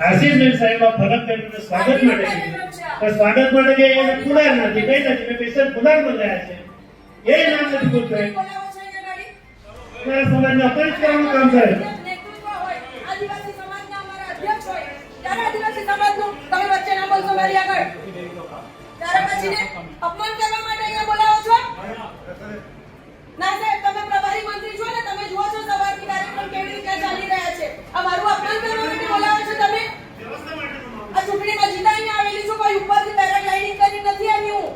આશીષ સાહેબ આ ફરક કરીને સ્વાગત માટે સ્વાગત માટે કે એને પુલાર નથી કઈ નથી મેં પેશન્ટ પુલાર બોલાયા છે એ નામ નથી બોલતો સમાજને અપરિત કરવાનું કામ કરે આદિવાસી સમાજના અમારા અધ્યક્ષ હોય ત્યારે આદિવાસી સમાજનું તમે વચ્ચે ના બોલશો મારી આગળ ત્યારે પછી ને અપમાન કરવા માટે અહીંયા બોલાવો છો ના સાહેબ તમે પ્રભારી મંત્રી છો ને તમે જુઓ છો સવારથી કાર્યક્રમ કેવી રીતે ચાલી રહ્યા છે આ મારું અપમાન કરવા માટે બોલાવો છો તમે આ ચૂંટણીમાં જીતાઈને આવેલી છું કોઈ ઉપરથી પેરાગ્લાઇડિંગ કરી નથી આવી હું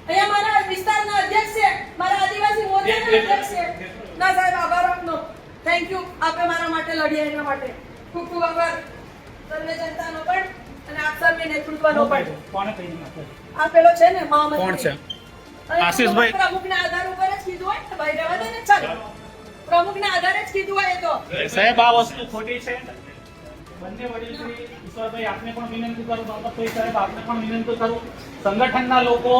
અહીંયા મારા વિસ્તારના અધ્યક્ષ છે મારા આદિવાસી મોરચાના અધ્યક્ષ છે ના સાહેબ આભાર આપનો થેન્ક યુ આપે મારા માટે લડ્યા એના માટે ખૂબ ખૂબ આભાર સર્વે જનતાનો પણ અને આપ સર્વે નેતૃત્વનો પણ કોને કહી નાખ્યો આ પેલો છે ને મહામંત્રી કોણ છે આશીષભાઈ પ્રમુખના આધાર ઉપર જ કીધું હોય તો ભાઈ રહેવા દે ને ચાલ પ્રમુખના આધારે જ કીધું હોય તો સાહેબ આ વસ્તુ ખોટી છે બંને વડીલશ્રી ઈશ્વરભાઈ આપને પણ વિનંતી કરું દોલતભાઈ સાહેબ આપને પણ વિનંતી કરું સંગઠનના લોકો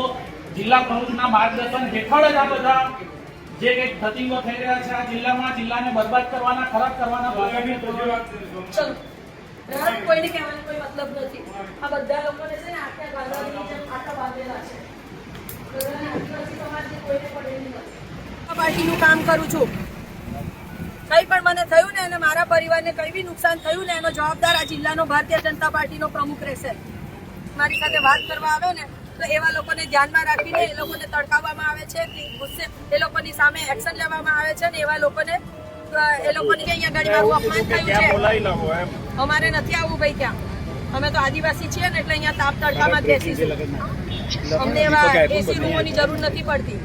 જિલ્લા પ્રમુખના માર્ગદર્શન હેઠળ જ આ બધા જે કંઈક ધતિંગો થઈ રહ્યા છે આ જિલ્લામાં જિલ્લાને બરબાદ કરવાના ખરાબ કરવાના ચલો કોઈને કહેવાનો કોઈ મતલબ નથી આ બધા લોકોને છે ને આખા ગાંધાની જેમ આટા બાંધેલા છે આદિવાસી સમાજની કોઈને પડેલી નથી પાર્ટીનું કામ કરું છું કંઈ પણ મને થયું ને અને મારા પરિવારને કંઈ બી નુકસાન થયું ને એનો જવાબદાર આ જિલ્લાનો ભારતીય જનતા પાર્ટીનો પ્રમુખ રહેશે મારી સાથે વાત કરવા આવે ને તો એવા લોકોને ધ્યાનમાં રાખીને એ લોકોને તડકાવવામાં આવે છે ગુસ્સે એ લોકોની સામે એક્શન લેવામાં આવે છે ને એવા લોકોને એ લોકોની કે અહીંયા ગાડી મારું અપમાન થયું છે અમારે નથી આવવું ભાઈ ક્યાં અમે તો આદિવાસી છીએ ને એટલે અહીંયા તાપ તડકામાં જ બેસીશું અમને એવા એસી રૂમોની જરૂર નથી પડતી